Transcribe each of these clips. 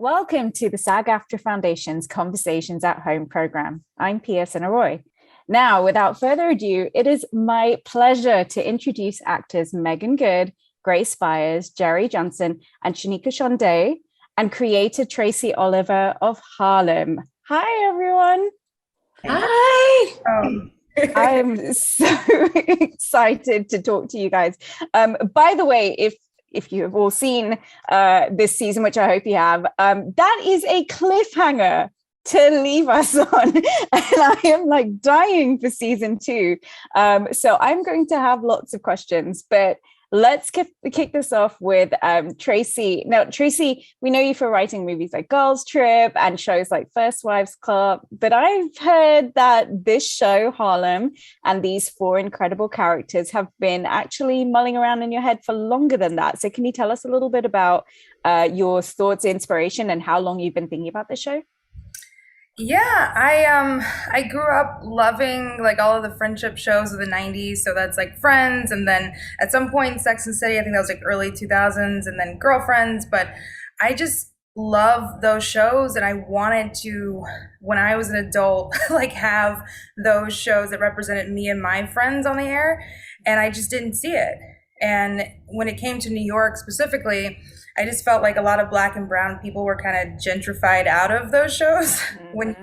Welcome to the SAG-AFTRA Foundation's Conversations at Home program. I'm Piya Sinha-Roy. Now, without further ado, it is my pleasure to introduce actors Meagan Good, Grace Byers, Jerrie Johnson, and Shoniqua Shandai, and creator Tracy Oliver of Harlem. Hi, everyone. Hi. I'm so excited to talk to you guys. By the way, if you have all seen this season, which I hope you have, that is a cliffhanger to leave us on. And I am like dying for season 2. So I'm going to have lots of questions, but let's kick this off with Tracy. Now, Tracy, we know you for writing movies like Girls Trip and shows like First Wives Club, but I've heard that this show, Harlem, and these 4 incredible characters have been actually mulling around in your head for longer than that. So can you tell us a little bit about your thoughts, inspiration, and how long you've been thinking about this show? Yeah, I grew up loving like all of the friendship shows of the 90s. So that's like Friends, and then at some point Sex and City, I think that was like early 2000s, and then Girlfriends. But I just love those shows, and I wanted to, when I was an adult, like have those shows that represented me and my friends on the air, and I just didn't see it. And when it came to New York specifically, I just felt like a lot of Black and brown people were kind of gentrified out of those shows when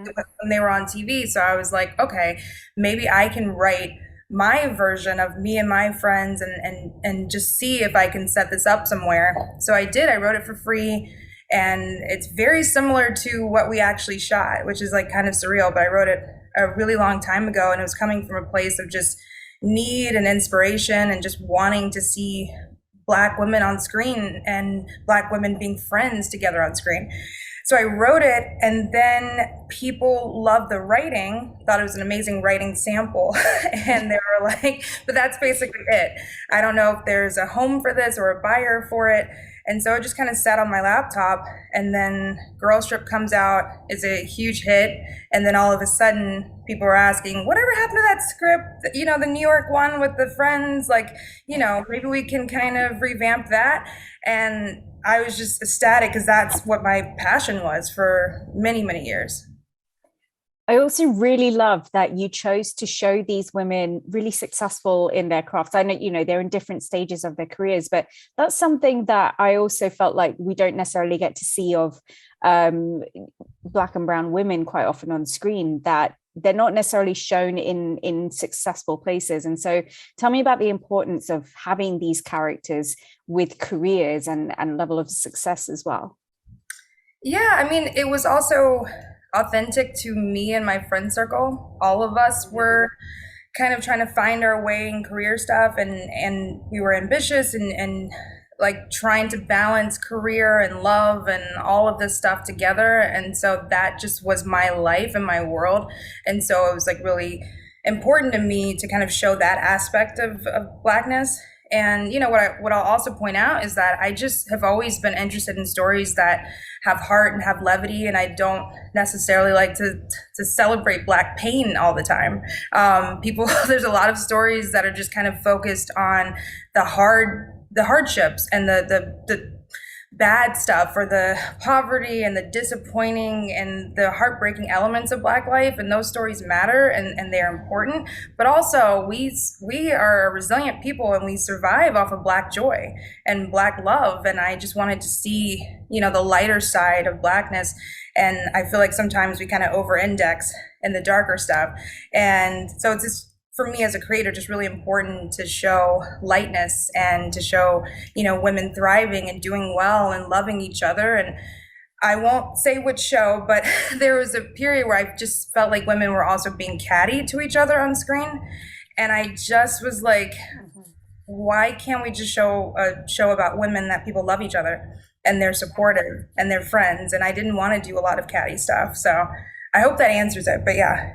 they were on TV. So I was like, okay, maybe I can write my version of me and my friends, and just see if I can set this up somewhere. So I did. I wrote it for free, and it's very similar to what we actually shot, which is like kind of surreal. But I wrote it a really long time ago, and it was coming from a place of just need and inspiration and just wanting to see Black women on screen and Black women being friends together on screen. So I wrote it, and then people loved the writing, thought it was an amazing writing sample. And they were like, but that's basically it. I don't know if there's a home for this or a buyer for it. And so it just kind of sat on my laptop, and then Girls Trip comes out, is a huge hit. And then all of a sudden people were asking, whatever happened to that script, the New York one with the friends, like, maybe we can kind of revamp that. And I was just ecstatic, because that's what my passion was for many, many years. I also really love that you chose to show these women really successful in their crafts. I know, they're in different stages of their careers, but that's something that I also felt like we don't necessarily get to see of Black and brown women quite often on screen, that they're not necessarily shown in successful places. And so tell me about the importance of having these characters with careers and level of success as well. Yeah, I mean, it was also authentic to me and my friend circle. All of us were kind of trying to find our way in career stuff, and we were ambitious and like trying to balance career and love and all of this stuff together. And so that just was my life and my world. And so it was like really important to me to kind of show that aspect of Blackness. And what I'll also point out is that I just have always been interested in stories that have heart and have levity, and I don't necessarily like to celebrate Black pain all the time. There's a lot of stories that are just kind of focused on the hardships and the bad stuff, or the poverty and the disappointing and the heartbreaking elements of Black life, and those stories matter, and they are important. But also we are a resilient people, and we survive off of Black joy and Black love. And I just wanted to see the lighter side of Blackness, and I feel like sometimes we kind of over index in the darker stuff. And so it's just, for me as a creator, just really important to show lightness and to show, women thriving and doing well and loving each other. And I won't say which show, but there was a period where I just felt like women were also being catty to each other on screen. And I just was like, why can't we just show a show about women that people love each other and they're supportive and they're friends? And I didn't want to do a lot of catty stuff. So I hope that answers it. But yeah.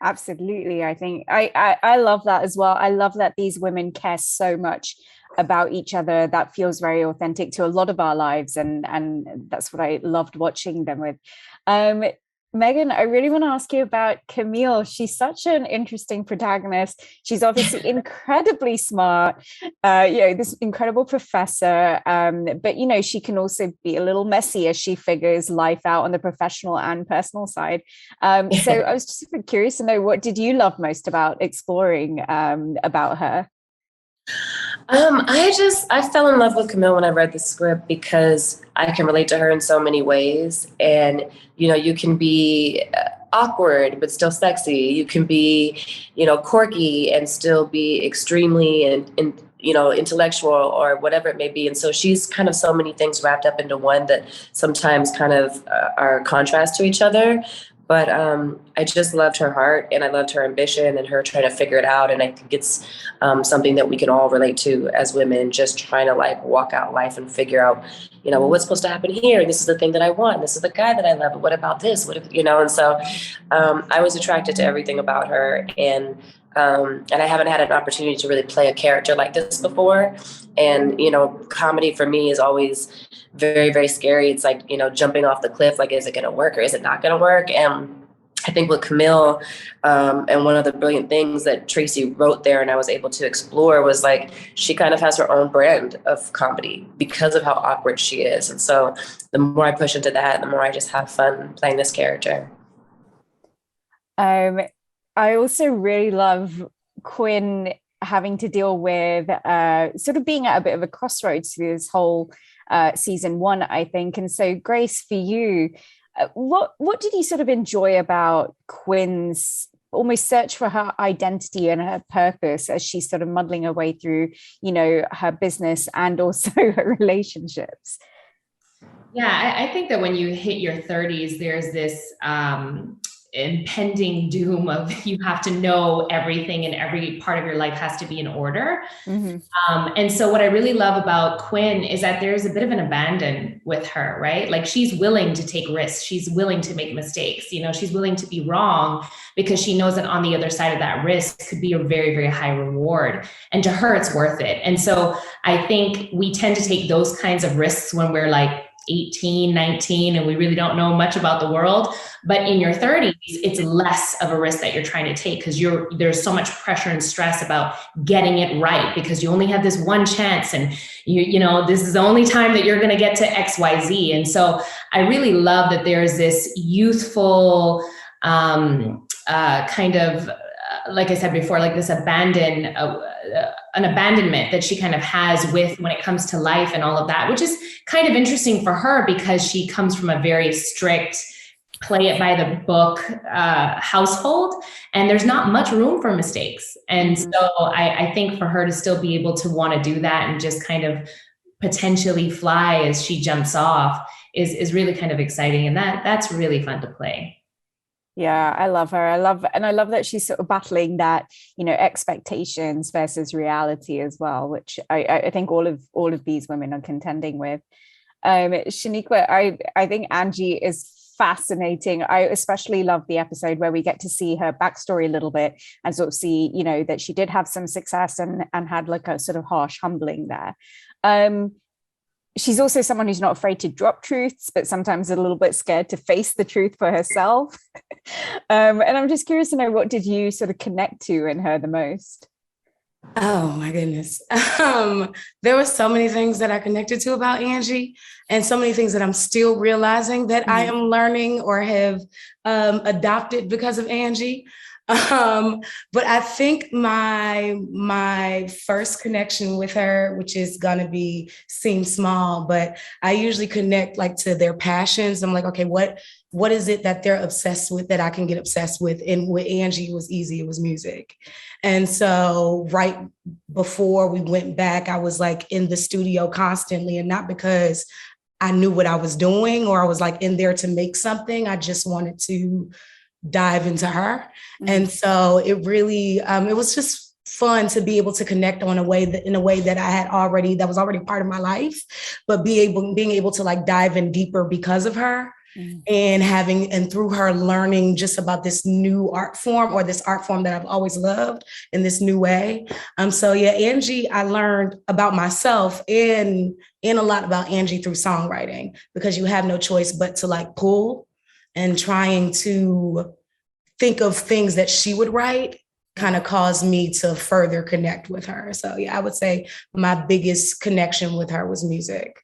Absolutely. I think I love that as well. I love that these women care so much about each other. That feels very authentic to a lot of our lives. And that's what I loved watching them with. Megan, I really want to ask you about Camille. She's such an interesting protagonist. She's obviously incredibly smart, this incredible professor. But, she can also be a little messy as she figures life out on the professional and personal side. So I was just curious to know, what did you love most about exploring about her? I fell in love with Camille when I read the script because I can relate to her in so many ways. And, you can be awkward, but still sexy. You can be, quirky and still be extremely intellectual or whatever it may be. And so she's kind of so many things wrapped up into one that sometimes kind of are contrast to each other. But I just loved her heart, and I loved her ambition and her trying to figure it out. And I think it's something that we can all relate to as women, just trying to walk out life and figure out, what's supposed to happen here? This is the thing that I want. This is the guy that I love. But what about this? What if, and so I was attracted to everything about her. And I haven't had an opportunity to really play a character like this before. And, comedy for me is always very, very scary. It's like, jumping off the cliff, is it going to work or is it not going to work? And I think with Camille, and one of the brilliant things that Tracy wrote there and I was able to explore was she kind of has her own brand of comedy because of how awkward she is. And so the more I push into that, the more I just have fun playing this character. I also really love Quinn having to deal with sort of being at a bit of a crossroads through this whole season one, I think. And so, Grace, for you, what did you sort of enjoy about Quinn's almost search for her identity and her purpose as she's sort of muddling her way through, her business and also her relationships? Yeah, I think that when you hit your 30s, there's this impending doom of you have to know everything and every part of your life has to be in order. Mm-hmm. And so what I really love about Quinn is that there's a bit of an abandon with her, right? She's willing to take risks. She's willing to make mistakes. She's willing to be wrong because she knows that on the other side of that risk could be a very, very high reward. And to her, it's worth it. And so I think we tend to take those kinds of risks when we're 18, 19, and we really don't know much about the world. But in your 30s, it's less of a risk that you're trying to take because there's so much pressure and stress about getting it right because you only have this one chance and this is the only time that you're going to get to XYZ. And so I really love that there's this youthful kind of, like I said before, this an abandonment that she kind of has with when it comes to life and all of that, which is kind of interesting for her because she comes from a very strict play it by the book household, and there's not much room for mistakes. And so I think for her to still be able to want to do that and just kind of potentially fly as she jumps off is really kind of exciting. And that's really fun to play. Yeah, I love her. I love that she's sort of battling that, expectations versus reality as well, which I think all of these women are contending with. Shoniqua, I think Angie is fascinating. I especially love the episode where we get to see her backstory a little bit and sort of see, that she did have some success and had a sort of harsh humbling there. She's also someone who's not afraid to drop truths, but sometimes a little bit scared to face the truth for herself. And I'm just curious to know, what did you sort of connect to in her the most? Oh my goodness. There were so many things that I connected to about Angie and so many things that I'm still realizing that I am learning or have adopted because of Angie. But I think my first connection with her, which is gonna seem small, but I usually connect to their passions. I'm okay, what is it that they're obsessed with that I can get obsessed with? And with Angie, it was easy. It was music. And so right before we went back, I was in the studio constantly, and not because I knew what I was doing or I was in there to make something. I just wanted to dive into her. And so it really, it was just fun to be able to connect in a way that that was already part of my life, but being able to dive in deeper because of her. And through her learning just about this new art form or this art form that I've always loved in this new way. So yeah, Angie, I learned about myself and a lot about Angie through songwriting, because you have no choice but to pull and trying to think of things that she would write kind of caused me to further connect with her. So yeah, I would say my biggest connection with her was music,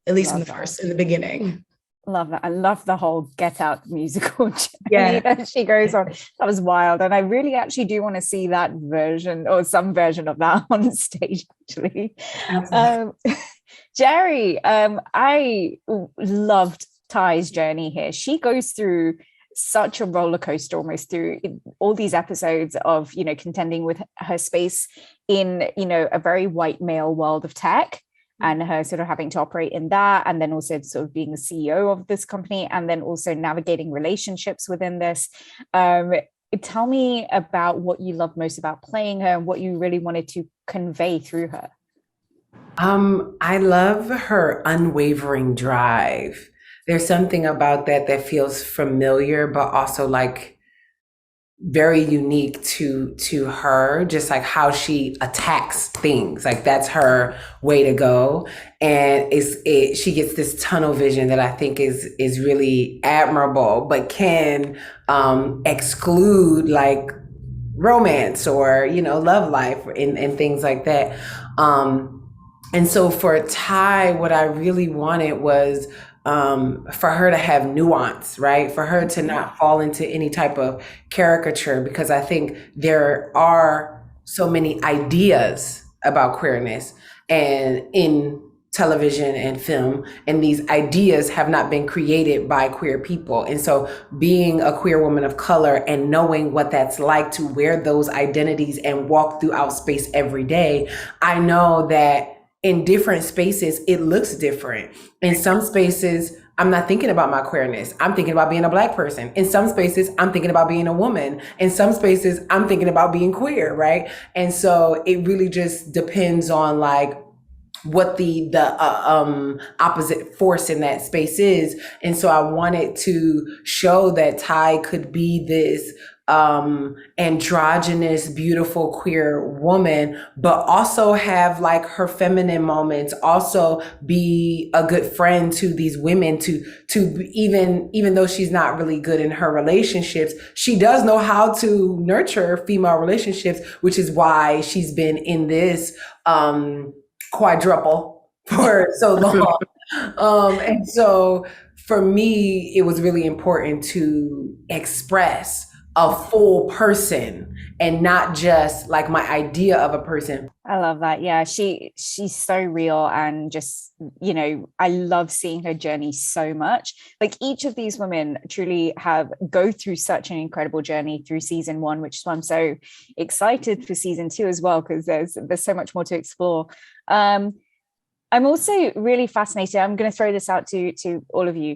at least in the beginning. Love that. I love the whole Get Out musical journey that she goes on. That was wild. And I really actually do want to see that version or some version of that on stage, actually. Jerrie, I loved Ty's journey here. She goes through such a roller coaster almost through all these episodes of, you know, contending with her space in, you know, a very white male world of tech, and her sort of having to operate in that, and then also sort of being the CEO of this company, and then also navigating relationships within this. Tell me about what you love most about playing her and what you really wanted to convey through her. I love her unwavering drive. There's something about that feels familiar, but also like very unique to her, just like how she attacks things. Like that's her way to go. And she gets this tunnel vision that I think is really admirable, but can exclude like romance or, you know, love life and things like that. And so for Ty, what I really wanted was for her to have nuance, right? For her to not fall into any type of caricature, because I think there are so many ideas about queerness and in television and film, and these ideas have not been created by queer people. And so being a queer woman of color and knowing what that's like to wear those identities and walk throughout space every day, I know that in different spaces, it looks different. In some spaces, I'm not thinking about my queerness. I'm thinking about being a Black person. In some spaces, I'm thinking about being a woman. In some spaces, I'm thinking about being queer, right? And so it really just depends on like what the opposite force in that space is. And so I wanted to show that Ty could be this androgynous, beautiful queer woman, but also have like her feminine moments, also be a good friend to these women, to even though she's not really good in her relationships, she does know how to nurture female relationships, which is why she's been in this quadruple for so long. And so for me, it was really important to express a full person and not just like my idea of a person. I love that. Yeah, she's so real, and just, you know, I love seeing her journey so much. Like each of these women truly go through such an incredible journey through season 1, which is why I'm so excited for season 2 as well, because there's so much more to explore. I'm also really fascinated. I'm going to throw this out to all of you.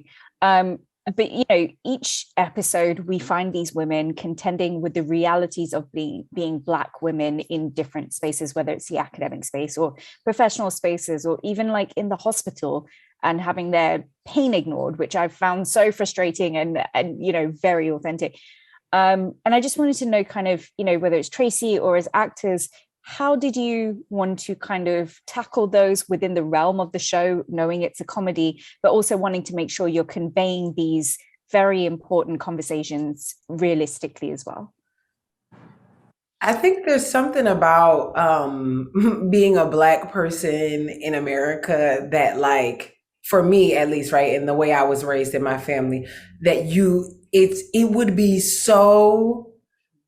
But, you know, each episode we find these women contending with the realities of being Black women in different spaces, whether it's the academic space or professional spaces, or even like in the hospital, and having their pain ignored, which I've found so frustrating and you know, very authentic. And I just wanted to know kind of, you know, whether it's Tracy or as actors, how did you want to kind of tackle those within the realm of the show, knowing it's a comedy, but also wanting to make sure you're conveying these very important conversations realistically as well? I think there's something about being a Black person in America that, like, for me at least, right, in the way I was raised in my family, that it would be so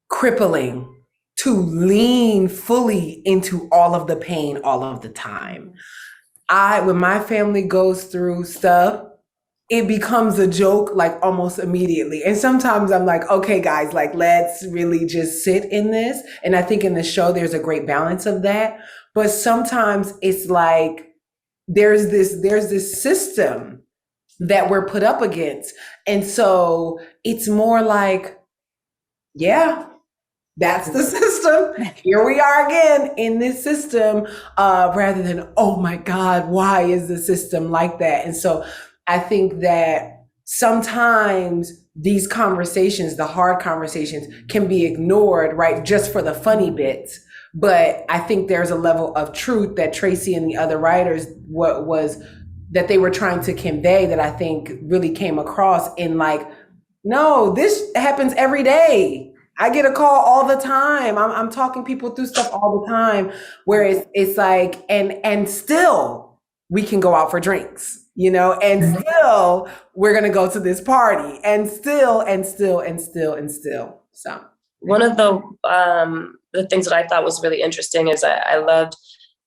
crippling to lean fully into all of the pain all of the time. When my family goes through stuff, it becomes a joke like almost immediately. And sometimes I'm like, okay, guys, like let's really just sit in this. And I think in the show, there's a great balance of that. But sometimes it's like, there's this system that we're put up against. And so it's more like, yeah, that's the system. Here we are again in this system, rather than, oh my God, why is the system like that? And so I think that sometimes these conversations, the hard conversations, can be ignored, right, just for the funny bits. But I think there's a level of truth that Tracy and the other writers, that they were trying to convey, that I think really came across in like No, this happens every day. I get a call all the time. I'm talking people through stuff all the time where it's like, and still we can go out for drinks, you know, and still we're gonna go to this party, and still. So one of the things that I thought was really interesting is I loved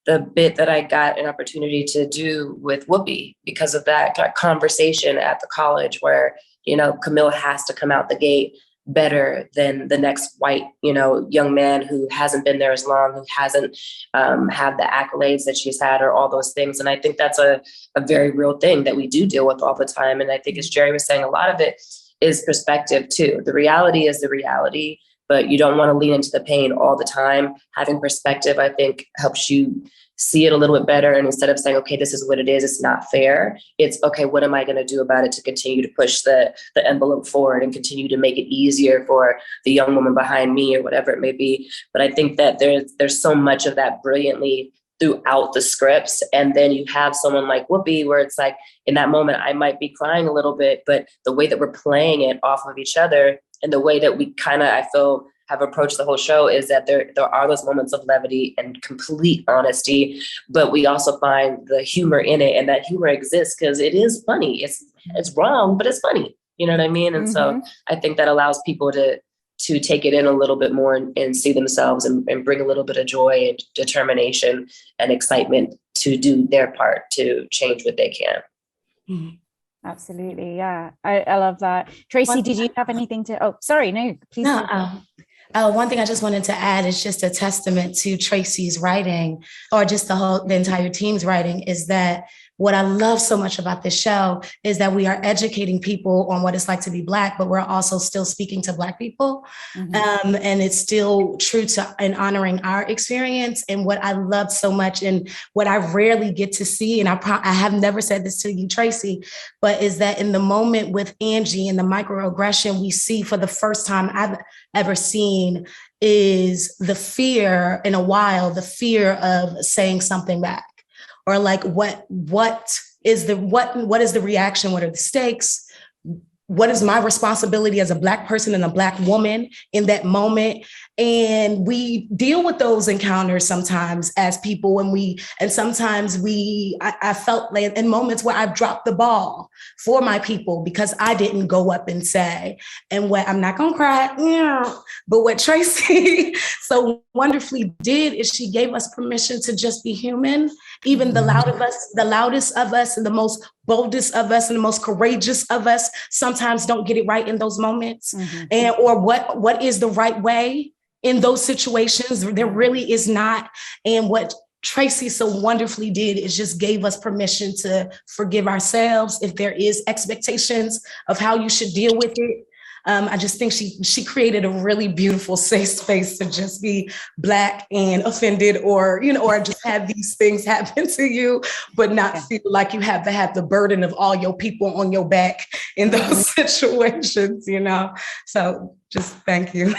the bit that I got an opportunity to do with Whoopi because of that conversation at the college where, you know, Camille has to come out the gate better than the next white, you know, young man who hasn't been there as long, who hasn't had the accolades that she's had, or all those things. And I think that's a very real thing that we do deal with all the time. And I think, as Jerrie was saying, a lot of it is perspective too. The reality is the reality, but you don't want to lean into the pain all the time. Having perspective, I think, helps you see it a little bit better. And instead of saying, okay, this is what it is, it's not fair, it's okay, what am I going to do about it to continue to push the envelope forward and continue to make it easier for the young woman behind me, or whatever it may be. But I think that there's so much of that brilliantly throughout the scripts. And then you have someone like Whoopi, where it's like, in that moment, I might be crying a little bit, but the way that we're playing it off of each other, and the way that we kind of, I feel, have approached the whole show, is that there are those moments of levity and complete honesty, but we also find the humor in it, and that humor exists because it is funny. It's wrong, but it's funny. You know what I mean? And so I think that allows people to take it in a little bit more and see themselves and bring a little bit of joy and determination and excitement to do their part to change what they can. Absolutely. Yeah. I love that. Tracy, did you have anything to, oh, sorry, no, please. No, one thing I just wanted to add is just a testament to Tracy's writing, or just the entire team's writing, is that what I love so much about this show is that we are educating people on what it's like to be Black, but we're also still speaking to Black people. And it's still true to and honoring our experience. And what I love so much, and what I rarely get to see, and I have never said this to you, Tracy, but is that in the moment with Angie and the microaggression we see for the first time I've ever seen, is the fear in a while, the fear of saying something back. Or like, what is the reaction? What are the stakes? What is my responsibility as a Black person and a Black woman in that moment? And we deal with those encounters sometimes as people, and sometimes I felt like in moments where I've dropped the ball for my people because I didn't go up and say, and what I'm not gonna cry, but what Tracy so wonderfully did is she gave us permission to just be human. Even the loudest of us and the most boldest of us and the most courageous of us sometimes don't get it right in those moments. And or what is the right way in those situations? There really is not. And what Tracy so wonderfully did is just gave us permission to forgive ourselves if there is expectations of how you should deal with it. I just think she created a really beautiful safe space to just be Black and offended, or just have these things happen to you, but not feel like you have to have the burden of all your people on your back in those situations, So just thank you.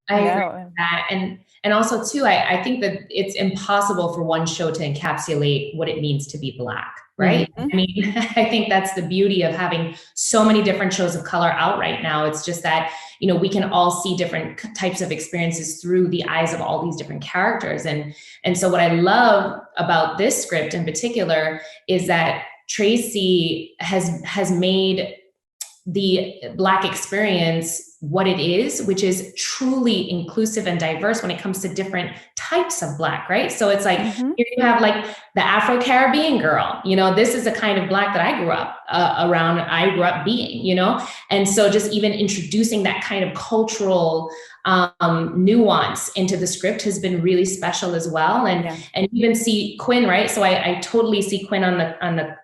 I agree with that. And also too, I think that it's impossible for one show to encapsulate what it means to be Black, right? I mean, I think that's the beauty of having so many different shows of color out right now. It's just that, we can all see different types of experiences through the eyes of all these different characters. And so what I love about this script in particular is that Tracy has made the Black experience what it is, which is truly inclusive and diverse when it comes to different types of Black, right? So it's like, here you have like the Afro-Caribbean girl, this is the kind of Black that I grew up around, I grew up being, And so just even introducing that kind of cultural nuance into the script has been really special as well. And even see Quinn, right? So I totally see Quinn on the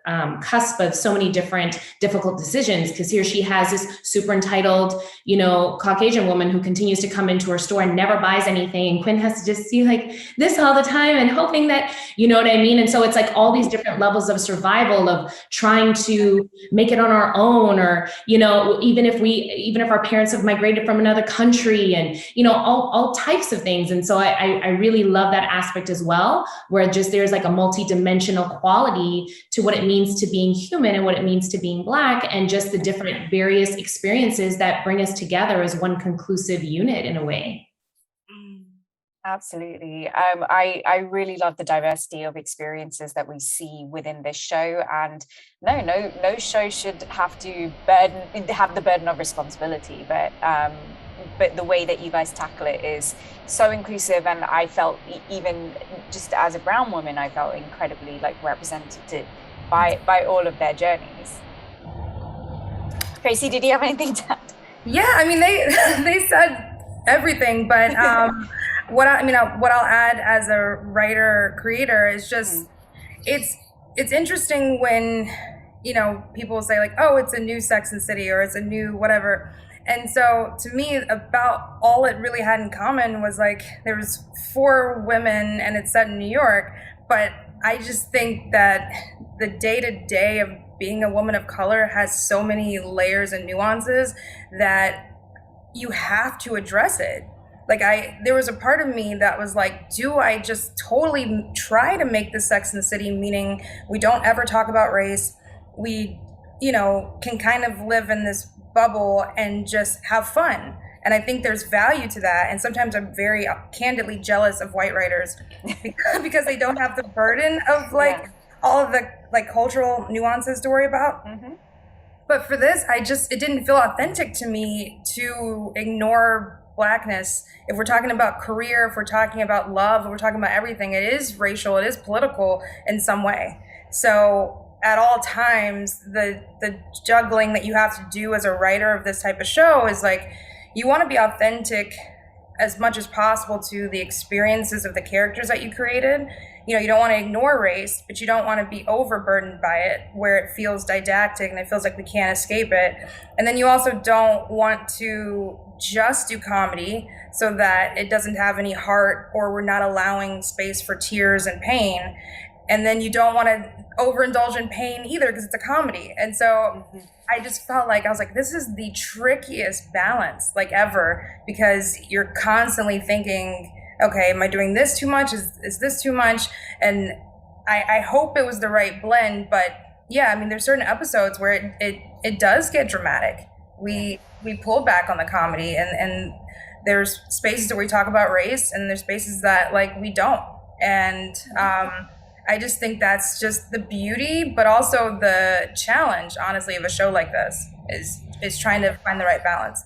cusp of so many different difficult decisions, because here she has this super entitled, Caucasian woman who continues to come into her store and never buys anything. And Quinn has to just see like this all the time and hoping that, you know what I mean? And so it's like all these different levels of survival, of trying to make it on our own, or, even if our parents have migrated from another country, and and, you know, all types of things. And so I really love that aspect as well, where just there's like a multi-dimensional quality to what it means to being human and what it means to being Black, and just the different various experiences that bring us together as one conclusive unit in a way. Absolutely. I really love the diversity of experiences that we see within this show, and no show should have to have the burden of responsibility, but the way that you guys tackle it is so inclusive, and I felt even just as a brown woman, I felt incredibly like represented by all of their journeys. Tracy, did you have anything to add? Yeah, I mean they said everything, but what I'll add as a writer creator is just it's interesting when, you know, people say like, oh, it's a new Sex and the City or it's a new whatever. And so to me, about all it really had in common was like there was 4 women and it's set in New York, but I just think that the day-to-day of being a woman of color has so many layers and nuances that you have to address it. Like there was a part of me that was like, do I just totally try to make the Sex and the City, meaning we don't ever talk about race, we, you know, can kind of live in this bubble and just have fun. And I think there's value to that. And sometimes I'm very candidly jealous of white writers because they don't have the burden of like all of the like cultural nuances to worry about. Mm-hmm. But for this, it didn't feel authentic to me to ignore Blackness. If we're talking about career, if we're talking about love, if we're talking about everything, it is racial, it is political in some way. So at all times, the juggling that you have to do as a writer of this type of show is like, you want to be authentic as much as possible to the experiences of the characters that you created. You know, you don't want to ignore race, but you don't want to be overburdened by it where it feels didactic and it feels like we can't escape it. And then you also don't want to just do comedy so that it doesn't have any heart or we're not allowing space for tears and pain. And then you don't want to overindulge in pain either because it's a comedy. And so I just felt like, I was like, this is the trickiest balance like ever, because you're constantly thinking, okay, am I doing this too much? Is this too much? And I hope it was the right blend, but yeah, I mean, there's certain episodes where it does get dramatic. We pull back on the comedy, and there's spaces where we talk about race, and there's spaces that like we don't. And I just think that's just the beauty, but also the challenge, honestly, of a show like this is trying to find the right balance.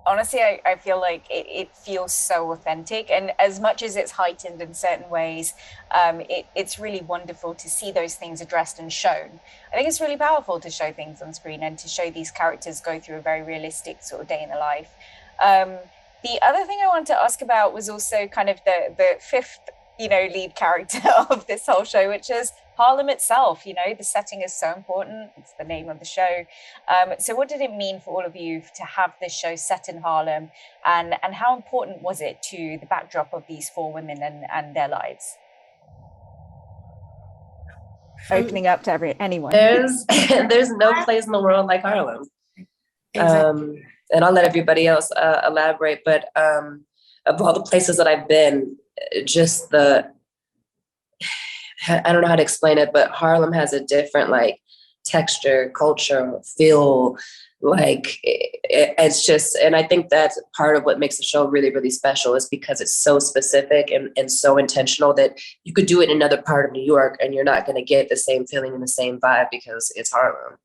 Honestly, I feel like it feels so authentic, and as much as it's heightened in certain ways, it's really wonderful to see those things addressed and shown. I think it's really powerful to show things on screen and to show these characters go through a very realistic sort of day in the life. The other thing I wanted to ask about was also kind of the fifth, lead character of this whole show, which is Harlem itself. The setting is so important. It's the name of the show. So what did it mean for all of you to have this show set in Harlem, and how important was it to the backdrop of these 4 women and their lives? Opening up to anyone. There's no place in the world like Harlem. Exactly. And I'll let everybody else elaborate, but of all the places that I've been, just I don't know how to explain it, but Harlem has a different texture, culture, feel. It's just, and I think that's part of what makes the show really, really special, is because it's so specific and so intentional that you could do it in another part of New York and you're not going to get the same feeling and the same vibe because it's Harlem.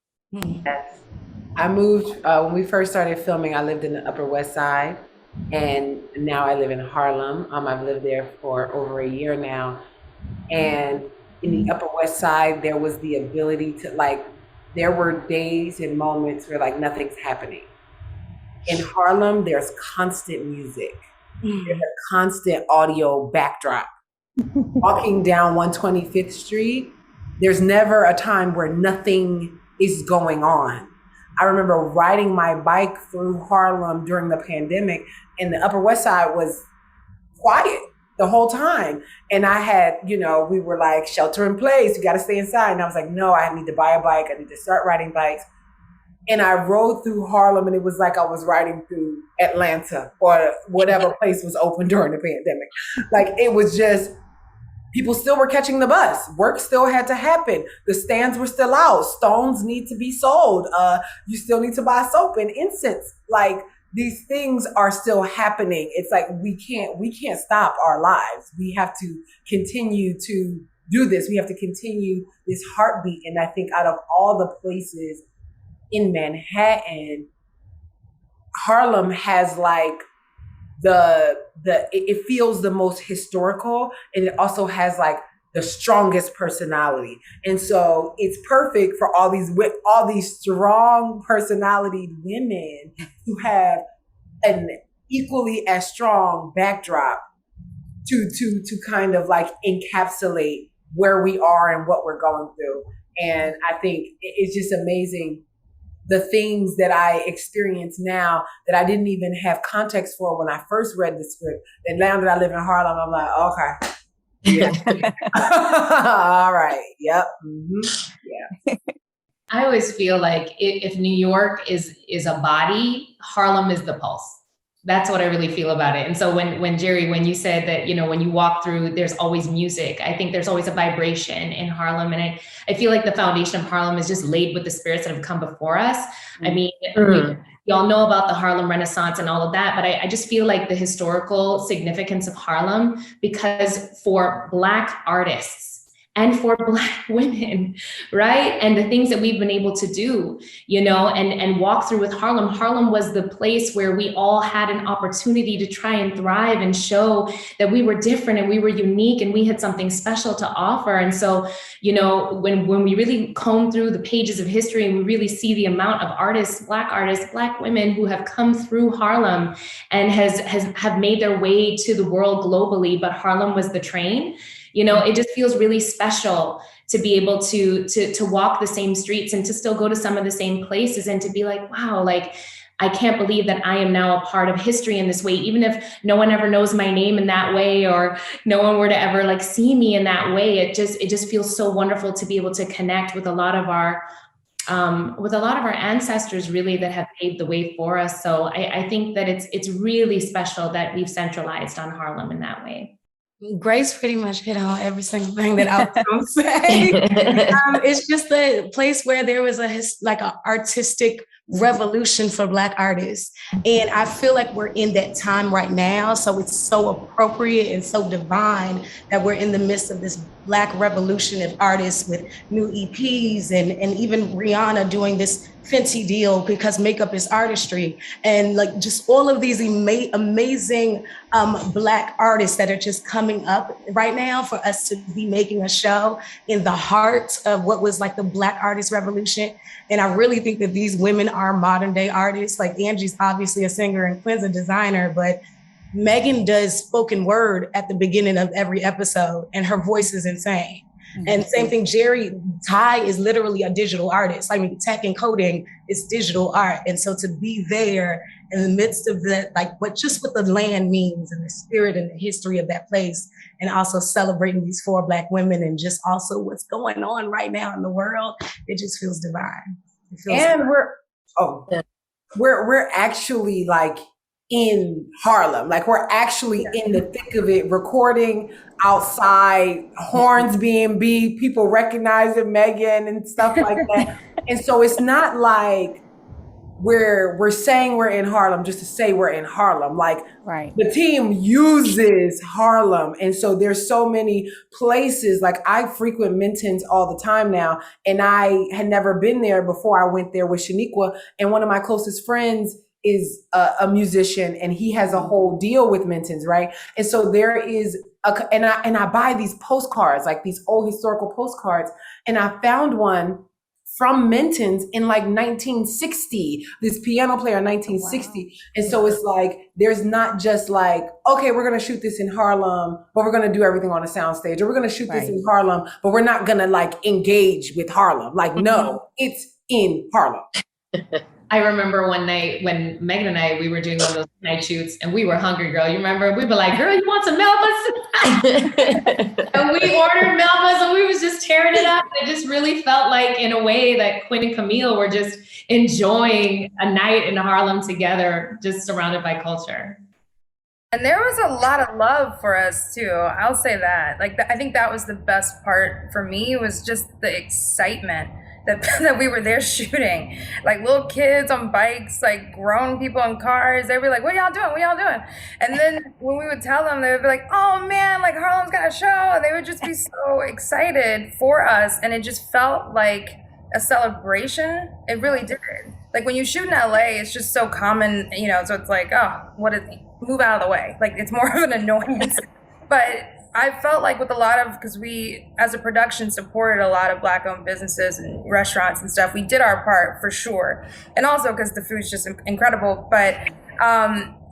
I moved, when we first started filming, I lived in the Upper West Side, and now I live in Harlem. I've lived there for over a year now. And in the Upper West Side, there was the ability to there were days and moments where nothing's happening. In Harlem, there's constant music. There's a constant audio backdrop. Walking down 125th Street, there's never a time where nothing is going on. I remember riding my bike through Harlem during the pandemic, and the Upper West Side was quiet the whole time. And I had, we were like, shelter in place, you got to stay inside. And I was like, no, I need to buy a bike. I need to start riding bikes. And I rode through Harlem, and it was like I was riding through Atlanta or whatever place was open during the pandemic. Like, it was just, people still were catching the bus. Work still had to happen. The stands were still out. Stones need to be sold. You still need to buy soap and incense. Like, these things are still happening. It's like, we can't stop our lives. We have to continue to do this. We have to continue this heartbeat. And I think out of all the places in Manhattan, Harlem has like it feels the most historical, and it also has like the strongest personality. And so it's perfect for all these strong personality women who have an equally as strong backdrop to kind of like encapsulate where we are and what we're going through. And I think it's just amazing, the things that I experience now that I didn't even have context for when I first read the script. And now that I live in Harlem, I'm like, okay. Yeah. All right. Yep. Mm-hmm. Yeah. I always feel like if New York is a body, Harlem is the pulse. That's what I really feel about it. And so when Jerrie, when you said that, you know, when you walk through, there's always music, I think there's always a vibration in Harlem. And I feel like the foundation of Harlem is just laid with the spirits that have come before us. Mm-hmm. I mean, we all know about the Harlem Renaissance and all of that, but I just feel like the historical significance of Harlem, because for Black artists, and for Black women, right? And the things that we've been able to do, you know, and walk through with Harlem. Harlem was the place where we all had an opportunity to try and thrive and show that we were different and we were unique and we had something special to offer. And so, you know, when we really comb through the pages of history and we really see the amount of artists, Black women who have come through Harlem and have made their way to the world globally, but Harlem was the train. You know, it just feels really special to be able to walk the same streets and to still go to some of the same places and to be like, wow, like, I can't believe that I am now a part of history in this way, even if no one ever knows my name in that way, or no one were to ever like see me in that way. It just feels so wonderful to be able to connect with a lot of our ancestors really that have paved the way for us. So I think that it's really special that we've centralized on Harlem in that way. Grace pretty much hit on every single thing that I was going to say. It's just the place where there was an artistic revolution for Black artists. And I feel like we're in that time right now. So it's so appropriate and so divine that we're in the midst of this Black revolution of artists with new EPs and even Rihanna doing this Fenty deal because makeup is artistry, and like just all of these amazing Black artists that are just coming up right now for us to be making a show in the heart of what was like the Black artist revolution. And I really think that these women are modern day artists. Like Angie's obviously a singer and Quinn's a designer, but Meagan does spoken word at the beginning of every episode and her voice is insane. And same thing, Jerrie, Ty is literally a digital artist. I mean, tech and coding is digital art. And so to be there in the midst of that, like what the land means and the spirit and the history of that place, and also celebrating these 4 Black women and just also what's going on right now in the world, it just feels divine. And we're actually like in Harlem, like we're actually in the thick of it, recording outside, horns being beat, people recognizing Meagan and stuff like that. And so it's not like we're saying we're in Harlem just to say we're in Harlem. Like the team uses Harlem. And so there's so many places, like I frequent Minton's all the time now. And I had never been there before I went there with Shoniqua. And one of my closest friends is a musician and he has a whole deal with Minton's, right? And so there is and I buy these postcards, like these old historical postcards. And I found one from Minton's in like 1960, this piano player in 1960. Wow. And so it's like, there's not just like, okay, we're going to shoot this in Harlem, but we're going to do everything on a soundstage, or we're going to shoot this in Harlem, but we're not going to like engage with Harlem. Like, no, it's in Harlem. I remember one night when Megan and I, we were doing one of those night shoots and we were hungry, girl. You remember? We were like, girl, you want some Melbas? And we ordered Melbas and we was just tearing it up. It just really felt like, in a way, that Quinn and Camille were just enjoying a night in Harlem together, just surrounded by culture. And there was a lot of love for us too. I'll say that. Like, I think that was the best part for me, was just the excitement that we were there shooting. Like, little kids on bikes, like grown people in cars. They'd be like, "What y'all doing? What y'all doing?" And then when we would tell them, they would be like, "Oh man, like Harlem's got a show." And they would just be so excited for us. And it just felt like a celebration. It really did. Like, when you shoot in LA, it's just so common, you know, so it's like, oh, move out of the way. Like, it's more of an annoyance. But I felt like with a lot of, because we, as a production, supported a lot of Black-owned businesses and restaurants and stuff. We did our part for sure. And also because the food's just incredible. But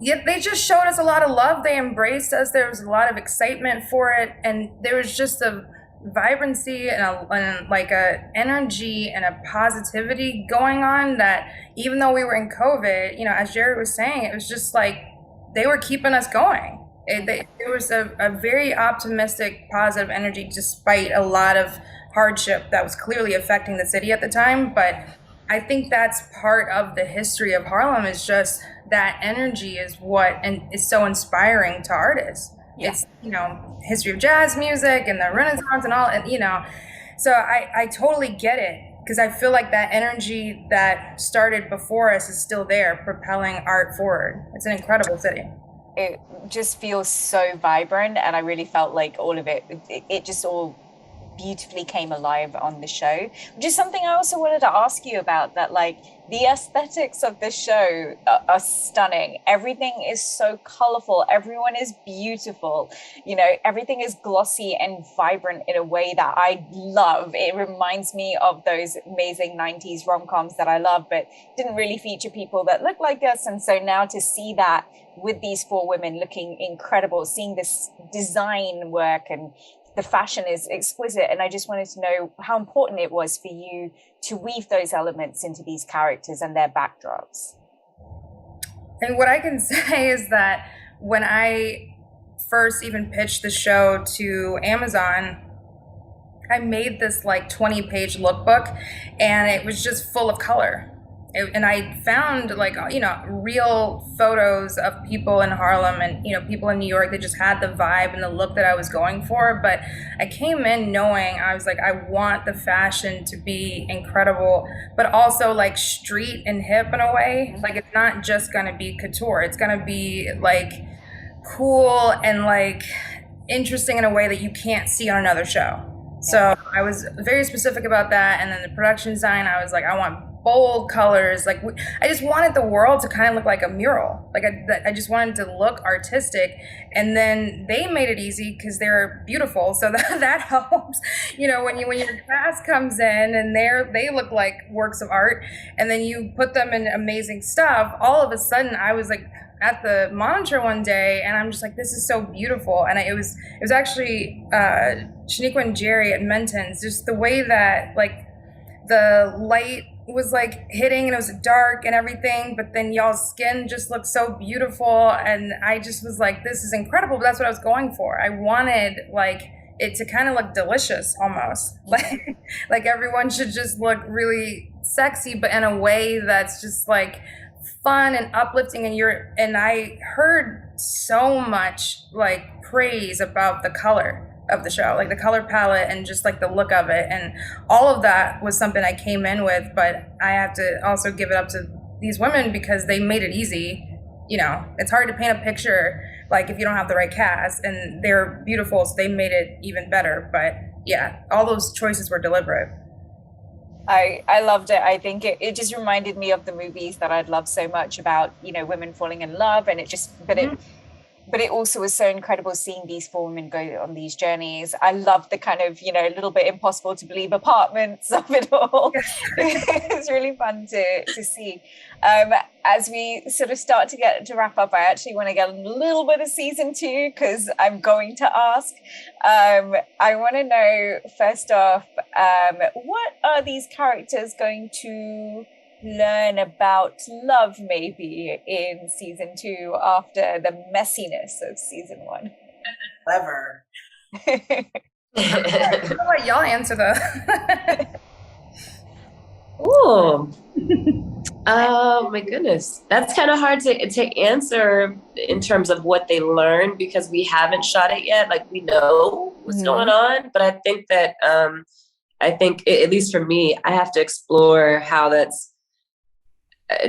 yeah, they just showed us a lot of love. They embraced us. There was a lot of excitement for it. And there was just a vibrancy and like a energy and a positivity going on, that even though we were in COVID, you know, as Jerrie was saying, it was just like they were keeping us going. There was a very optimistic, positive energy despite a lot of hardship that was clearly affecting the city at the time. But I think that's part of the history of Harlem, is just that energy is what and is so inspiring to artists. Yeah. It's, you know, history of jazz music and the Renaissance and all, and, you know, so I totally get it, because I feel like that energy that started before us is still there, propelling art forward. It's an incredible city. It just feels so vibrant, and I really felt like all of it just all beautifully came alive on the show, which is something I also wanted to ask you about. That, like, the aesthetics of the show are stunning. Everything is so colorful. Everyone is beautiful. You know, everything is glossy and vibrant in a way that I love. It reminds me of those amazing 90s rom-coms that I love, but didn't really feature people that look like us. And so now to see that with these four women looking incredible, seeing this design work, and the fashion is exquisite. And I just wanted to know how important it was for you to weave those elements into these characters and their backdrops. And what I can say is that when I first even pitched the show to Amazon, I made this like 20-page lookbook, and it was just full of color. And I found, like, you know, real photos of people in Harlem and, you know, people in New York that just had the vibe and the look that I was going for. But I came in knowing, I was like, I want the fashion to be incredible, but also like street and hip in a way. Like, it's not just going to be couture. It's going to be like cool and like interesting in a way that you can't see on another show. So I was very specific about that. And then the production design, I was like, I want bold colors. Like, I just wanted the world to kind of look like a mural. Like, I just wanted to look artistic. And then they made it easy because they're beautiful, so that helps. You know, when your cast comes in and they look like works of art, and then you put them in amazing stuff, all of a sudden I was like at the monitor one day, and I'm just like, this is so beautiful. And it was actually Shoniqua and Jerrie at Menton's, just the way that, like, the light was like hitting and it was dark and everything, but then y'all's skin just looked so beautiful, and I just was like, this is incredible. But that's what I was going for. I wanted like it to kind of look delicious almost, like everyone should just look really sexy, but in a way that's just like fun and uplifting. And I heard so much like praise about the color of the show, like the color palette and just like the look of it, and all of that was something I came in with. But I have to also give it up to these women, because they made it easy. You know, it's hard to paint a picture like if you don't have the right cast, and they're beautiful, so they made it even better. But yeah, all those choices were deliberate. I loved it. I think it just reminded me of the movies that I'd loved so much about, you know, women falling in love, and it just, but it also was so incredible seeing these four women go on these journeys. I love the kind of, you know, a little bit impossible to believe apartments of it all. It's really fun to see. As we sort of start to wrap up, I actually want to get a little bit of season 2, because I'm going to ask. I want to know, first off, what are these characters going to learn about love maybe in season 2 after the messiness of season 1? Clever. I'll let y'all answer the. Ooh. Oh my goodness. That's kind of hard to answer in terms of what they learned because we haven't shot it yet. Like we know what's going on, but I think that at least for me, I have to explore how that's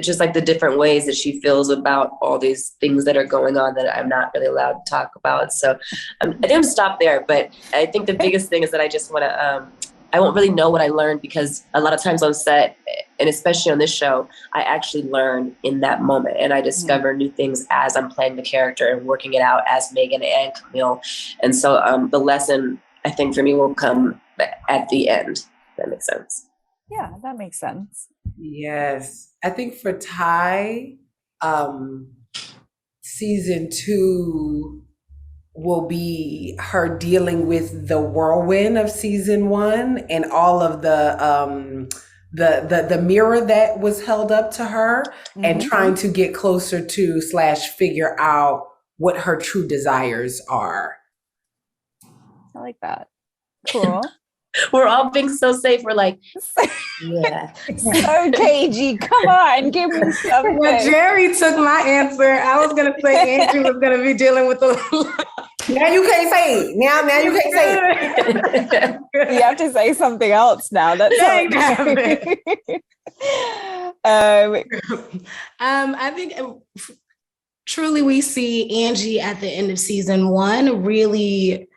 just like the different ways that she feels about all these things that are going on that I'm not really allowed to talk about. So I didn't stop there, but I think the biggest thing is that I just want to, I won't really know what I learned because a lot of times on set, and especially on this show, I actually learn in that moment and I discover new things as I'm playing the character and working it out as Meagan and Camille. And so the lesson I think for me will come at the end. If that makes sense. Yeah, that makes sense. Yes. I think for Ty, season 2 will be her dealing with the whirlwind of season 1 and all of the mirror that was held up to her and trying to get closer to / figure out what her true desires are. I like that. Cool. We're all being so safe. We're like, yeah. So cagey. Come on, give me something. Well, Jerrie took my answer. I was going to say Andrew was going to be dealing with the... Now you can't say it. Now you can't say it. You have to say something else now. That's I think truly we see Angie at the end of season 1 really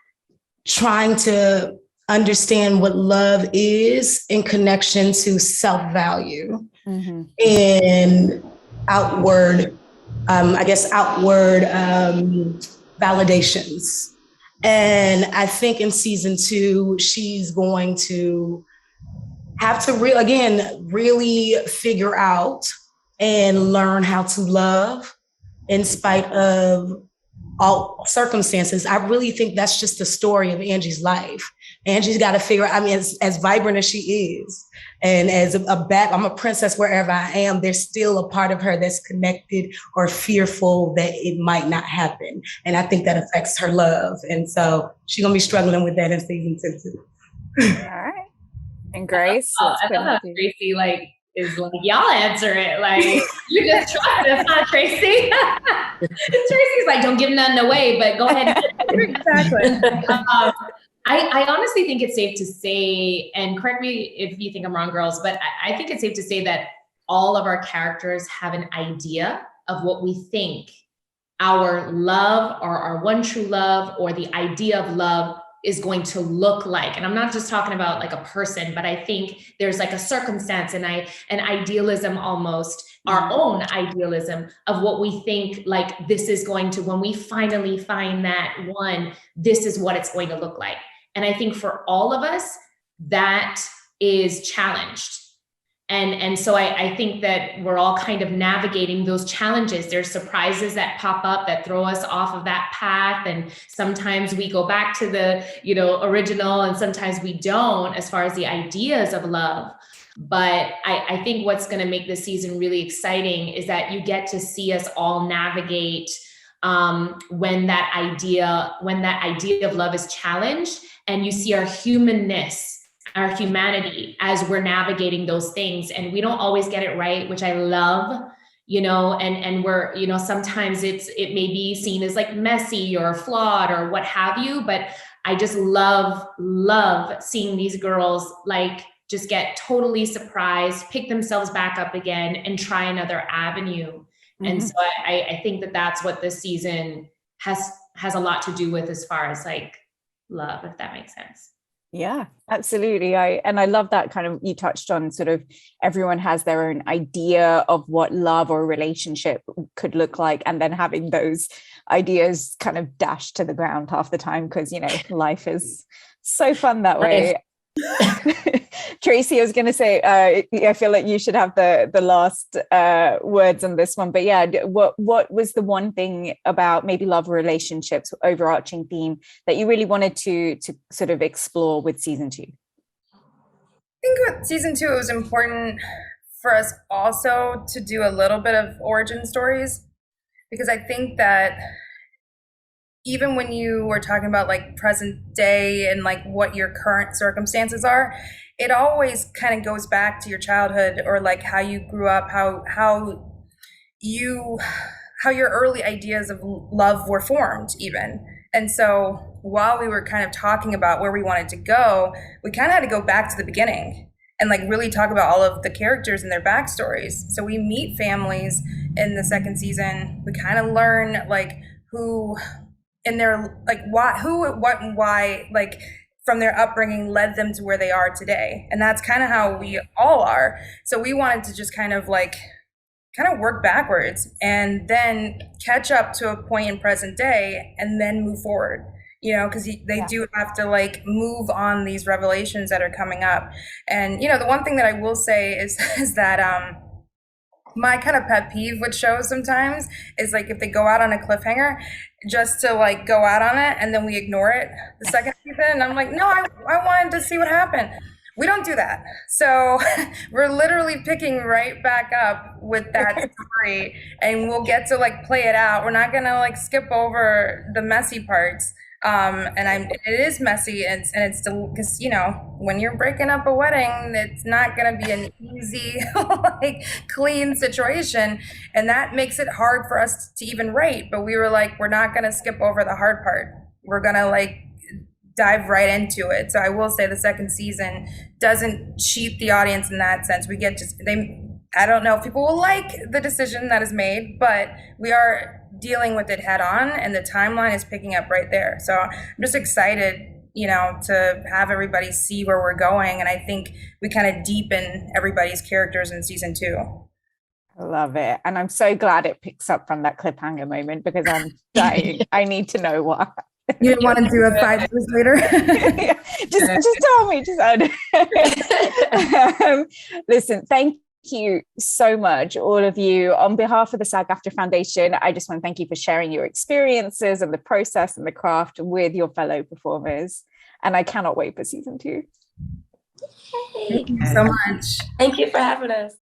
trying to understand what love is in connection to self-value and outward validations. And I think in season 2, she's going to have to really figure out and learn how to love in spite of all circumstances. I really think that's just the story of Angie's life. Angie's got to figure out, as vibrant as she is, and as I'm a princess wherever I am, there's still a part of her that's connected or fearful that it might not happen. And I think that affects her love. And so she's going to be struggling with that in season 2 too. All right. And Grace? I love how Tracy is like, y'all answer it. Like, you just trust us, huh, Tracy? Tracy's like, don't give nothing away, but go ahead. Exactly. I honestly think it's safe to say, and correct me if you think I'm wrong, girls, but I think it's safe to say that all of our characters have an idea of what we think our love or our one true love or the idea of love is going to look like. And I'm not just talking about like a person, but I think there's like a circumstance and an idealism almost, our own idealism of what we think like this is going to, when we finally find that one, this is what it's going to look like. And I think for all of us, that is challenged. And so I think that we're all kind of navigating those challenges. There's surprises that pop up that throw us off of that path. And sometimes we go back to the, original, and sometimes we don't, as far as the ideas of love. But I think what's going to make this season really exciting is that you get to see us all navigate when that idea of love is challenged, and you see our humanness, our humanity as we're navigating those things. And we don't always get it right, which I love, and we're, sometimes it may be seen as like messy or flawed or what have you, but I just love seeing these girls like just get totally surprised, pick themselves back up again and try another avenue. And so I think that that's what this season has a lot to do with as far as like love, if that makes sense. Yeah, absolutely. I love that kind of, you touched on sort of everyone has their own idea of what love or relationship could look like, and then having those ideas kind of dashed to the ground half the time because, life is so fun that way. Tracy, I was going to say, I feel like you should have the last words on this one. But yeah, what was the one thing about maybe love relationships, overarching theme, that you really wanted to sort of explore with season 2? I think with season 2, it was important for us also to do a little bit of origin stories, because I think that even when you were talking about like present day and like what your current circumstances are, it always kind of goes back to your childhood or like how you grew up, how your early ideas of love were formed even. And so while we were kind of talking about where we wanted to go, we kind of had to go back to the beginning and like really talk about all of the characters and their backstories. So we meet families in the second season. We kind of learn like who in their like what and why, like from their upbringing led them to where they are today. And that's kind of how we all are. So we wanted to just kind of work backwards and then catch up to a point in present day and then move forward, you know, because they do have to like move on these revelations that are coming up. And, you know, the one thing that I will say is that my kind of pet peeve with shows sometimes is like if they go out on a cliffhanger just to like go out on it and then we ignore it the second season. And I'm like, no, I wanted to see what happened. We don't do that. So we're literally picking right back up with that story and we'll get to like play it out. We're not gonna like skip over the messy parts. It is messy and it's still, because you know when you're breaking up a wedding, it's not going to be an easy like clean situation, and that makes it hard for us to even rate. But we were like, we're not going to skip over the hard part. We're going to like dive right into it. So I will say the second season doesn't cheat the audience in that sense. We get I don't know if people will like the decision that is made, but we are dealing with it head on and the timeline is picking up right there. So I'm just excited, you know, to have everybody see where we're going. And I think we kind of deepen everybody's characters in season 2. I love it. And I'm so glad it picks up from that cliffhanger moment because I'm dying. I need to know what. You didn't want to do it 5 years later? just tell me. Listen, thank you so much, all of you. On behalf of the SAG-AFTRA Foundation, I just want to thank you for sharing your experiences and the process and the craft with your fellow performers. And I cannot wait for season 2. Thank you so much. Thank you for having us.